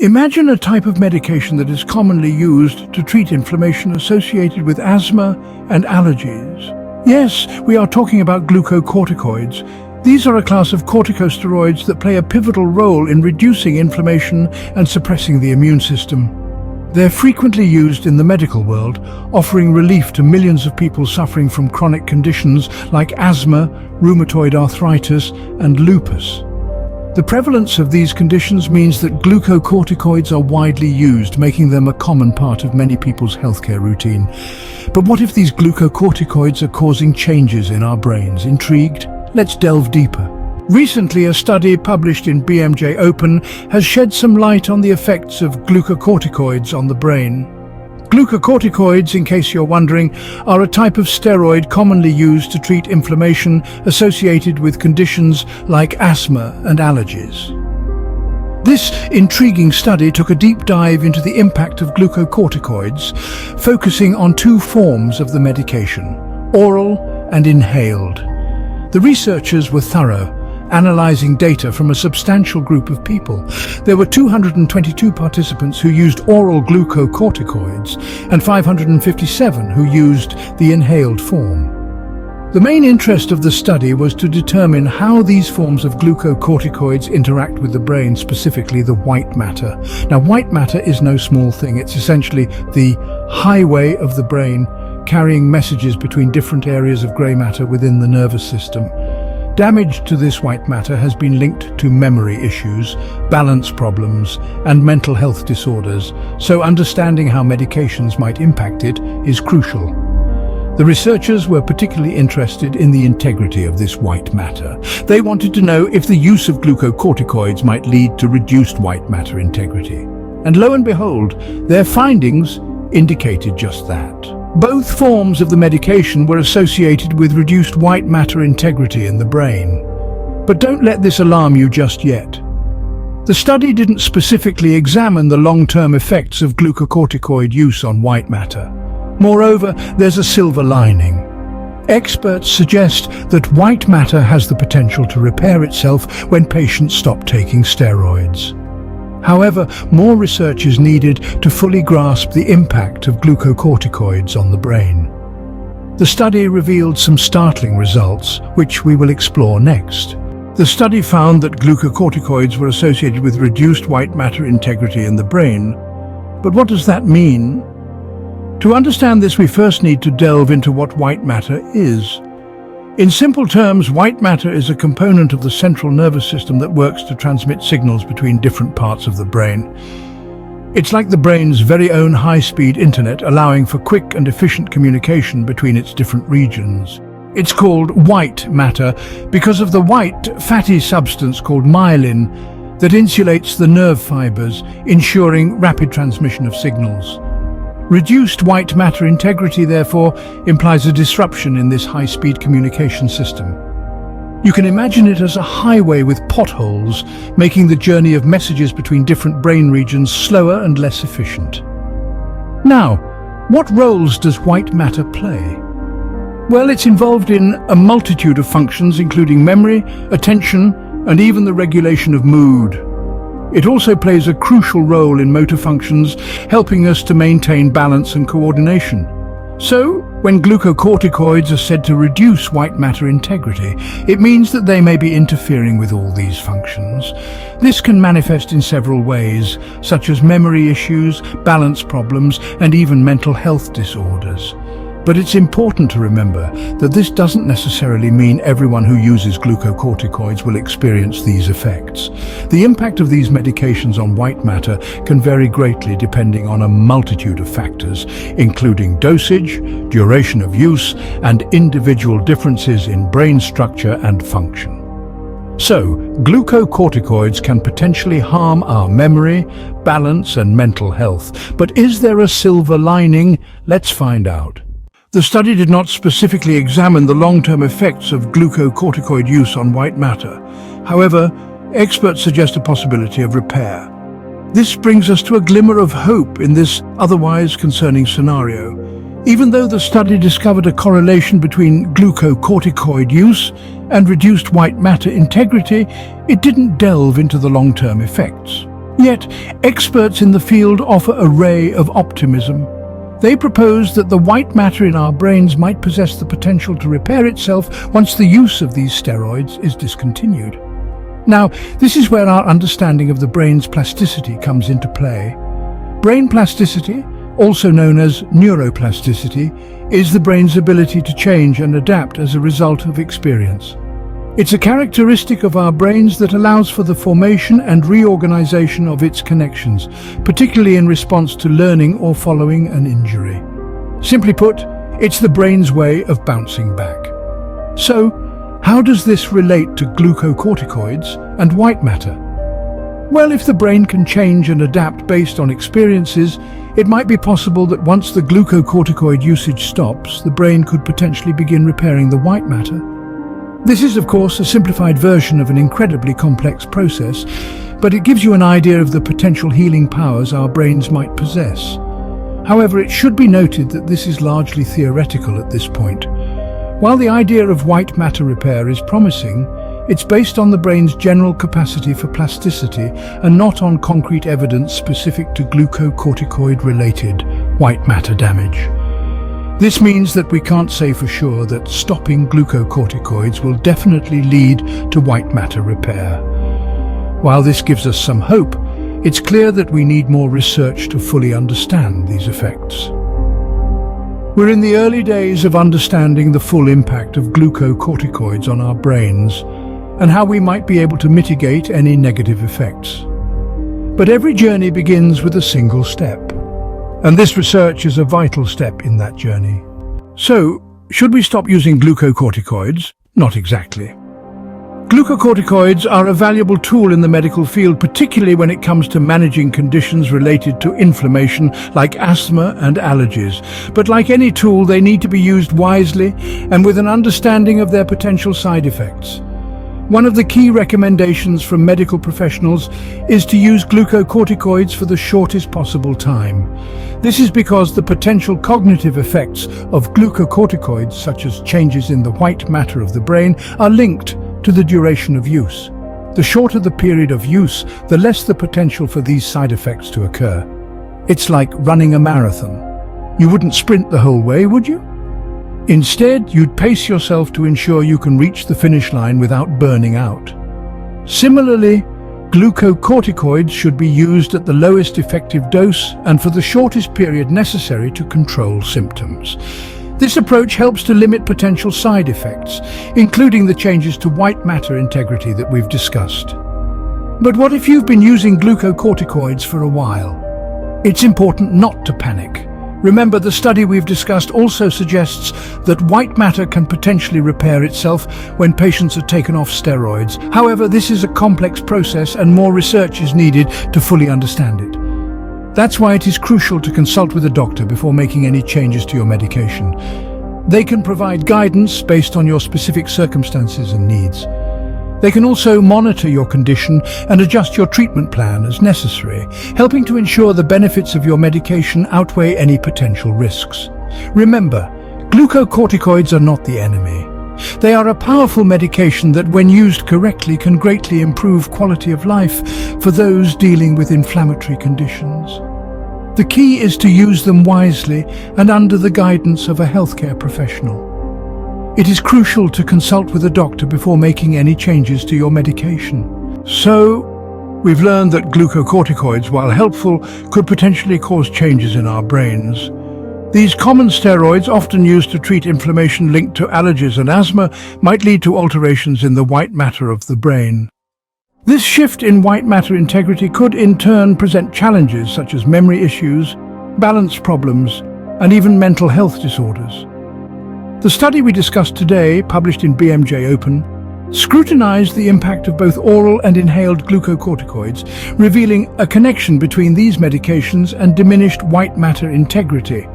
Imagine a type of medication that is commonly used to treat inflammation associated with asthma and allergies. Yes, we are talking about glucocorticoids. These are a class of corticosteroids that play a pivotal role in reducing inflammation and suppressing the immune system. They're frequently used in the medical world, offering relief to millions of people suffering from chronic conditions like asthma, rheumatoid arthritis, and lupus. The prevalence of these conditions means that glucocorticoids are widely used, making them a common part of many people's healthcare routine. But what if these glucocorticoids are causing changes in our brains? Intrigued? Let's delve deeper. Recently, a study published in BMJ Open has shed some light on the effects of glucocorticoids on the brain. Glucocorticoids, in case you're wondering, are a type of steroid commonly used to treat inflammation associated with conditions like asthma and allergies. This intriguing study took a deep dive into the impact of glucocorticoids, focusing on two forms of the medication, oral and inhaled. The researchers were thorough, analyzing data from a substantial group of people. There were 222 participants who used oral glucocorticoids and 557 who used the inhaled form. The main interest of the study was to determine how these forms of glucocorticoids interact with the brain, specifically the white matter. Now, white matter is no small thing. It's essentially the highway of the brain, carrying messages between different areas of grey matter within the nervous system. Damage to this white matter has been linked to memory issues, balance problems, and mental health disorders, so understanding how medications might impact it is crucial. The researchers were particularly interested in the integrity of this white matter. They wanted to know if the use of glucocorticoids might lead to reduced white matter integrity. And lo and behold, their findings indicated just that. Both forms of the medication were associated with reduced white matter integrity in the brain. But don't let this alarm you just yet. The study didn't specifically examine the long-term effects of glucocorticoid use on white matter. Moreover, there's a silver lining. Experts suggest that white matter has the potential to repair itself when patients stop taking steroids. However, more research is needed to fully grasp the impact of glucocorticoids on the brain. The study revealed some startling results, which we will explore next. The study found that glucocorticoids were associated with reduced white matter integrity in the brain. But what does that mean? To understand this, we first need to delve into what white matter is. In simple terms, white matter is a component of the central nervous system that works to transmit signals between different parts of the brain. It's like the brain's very own high-speed internet, allowing for quick and efficient communication between its different regions. It's called white matter because of the white, fatty substance called myelin that insulates the nerve fibers, ensuring rapid transmission of signals. Reduced white matter integrity, therefore, implies a disruption in this high-speed communication system. You can imagine it as a highway with potholes, making the journey of messages between different brain regions slower and less efficient. Now, what roles does white matter play? Well, it's involved in a multitude of functions, including memory, attention, and even the regulation of mood. It also plays a crucial role in motor functions, helping us to maintain balance and coordination. So, when glucocorticoids are said to reduce white matter integrity, it means that they may be interfering with all these functions. This can manifest in several ways, such as memory issues, balance problems, and even mental health disorders. But it's important to remember that this doesn't necessarily mean everyone who uses glucocorticoids will experience these effects. The impact of these medications on white matter can vary greatly depending on a multitude of factors, including dosage, duration of use, and individual differences in brain structure and function. So, glucocorticoids can potentially harm our memory, balance, and mental health. But is there a silver lining? Let's find out. The study did not specifically examine the long-term effects of glucocorticoid use on white matter. However, experts suggest a possibility of repair. This brings us to a glimmer of hope in this otherwise concerning scenario. Even though the study discovered a correlation between glucocorticoid use and reduced white matter integrity, it didn't delve into the long-term effects. Yet, experts in the field offer a ray of optimism. They propose that the white matter in our brains might possess the potential to repair itself once the use of these steroids is discontinued. Now, this is where our understanding of the brain's plasticity comes into play. Brain plasticity, also known as neuroplasticity, is the brain's ability to change and adapt as a result of experience. It's a characteristic of our brains that allows for the formation and reorganization of its connections, particularly in response to learning or following an injury. Simply put, it's the brain's way of bouncing back. So, how does this relate to glucocorticoids and white matter? Well, if the brain can change and adapt based on experiences, it might be possible that once the glucocorticoid usage stops, the brain could potentially begin repairing the white matter. This is, of course, a simplified version of an incredibly complex process, but it gives you an idea of the potential healing powers our brains might possess. However, it should be noted that this is largely theoretical at this point. While the idea of white matter repair is promising, it's based on the brain's general capacity for plasticity and not on concrete evidence specific to glucocorticoid-related white matter damage. This means that we can't say for sure that stopping glucocorticoids will definitely lead to white matter repair. While this gives us some hope, it's clear that we need more research to fully understand these effects. We're in the early days of understanding the full impact of glucocorticoids on our brains and how we might be able to mitigate any negative effects. But every journey begins with a single step. And this research is a vital step in that journey. So, should we stop using glucocorticoids? Not exactly. Glucocorticoids are a valuable tool in the medical field, particularly when it comes to managing conditions related to inflammation like asthma and allergies. But like any tool, they need to be used wisely and with an understanding of their potential side effects. One of the key recommendations from medical professionals is to use glucocorticoids for the shortest possible time. This is because the potential cognitive effects of glucocorticoids, such as changes in the white matter of the brain, are linked to the duration of use. The shorter the period of use, the less the potential for these side effects to occur. It's like running a marathon. You wouldn't sprint the whole way, would you? Instead, you'd pace yourself to ensure you can reach the finish line without burning out. Similarly, glucocorticoids should be used at the lowest effective dose and for the shortest period necessary to control symptoms. This approach helps to limit potential side effects, including the changes to white matter integrity that we've discussed. But what if you've been using glucocorticoids for a while? It's important not to panic. Remember, the study we've discussed also suggests that white matter can potentially repair itself when patients are taken off steroids. However, this is a complex process and more research is needed to fully understand it. That's why it is crucial to consult with a doctor before making any changes to your medication. They can provide guidance based on your specific circumstances and needs. They can also monitor your condition and adjust your treatment plan as necessary, helping to ensure the benefits of your medication outweigh any potential risks. Remember, glucocorticoids are not the enemy. They are a powerful medication that, when used correctly, can greatly improve quality of life for those dealing with inflammatory conditions. The key is to use them wisely and under the guidance of a healthcare professional. It is crucial to consult with a doctor before making any changes to your medication. So, we've learned that glucocorticoids, while helpful, could potentially cause changes in our brains. These common steroids, often used to treat inflammation linked to allergies and asthma, might lead to alterations in the white matter of the brain. This shift in white matter integrity could in turn present challenges such as memory issues, balance problems, and even mental health disorders. The study we discussed today, published in BMJ Open, scrutinized the impact of both oral and inhaled glucocorticoids, revealing a connection between these medications and diminished white matter integrity.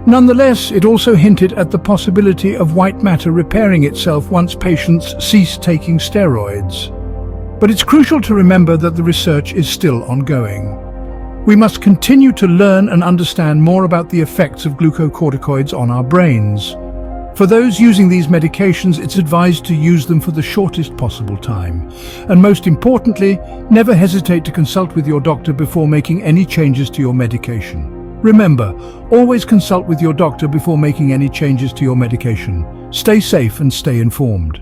Nonetheless, it also hinted at the possibility of white matter repairing itself once patients cease taking steroids. But it's crucial to remember that the research is still ongoing. We must continue to learn and understand more about the effects of glucocorticoids on our brains. For those using these medications, it's advised to use them for the shortest possible time. And most importantly, never hesitate to consult with your doctor before making any changes to your medication. Remember, always consult with your doctor before making any changes to your medication. Stay safe and stay informed.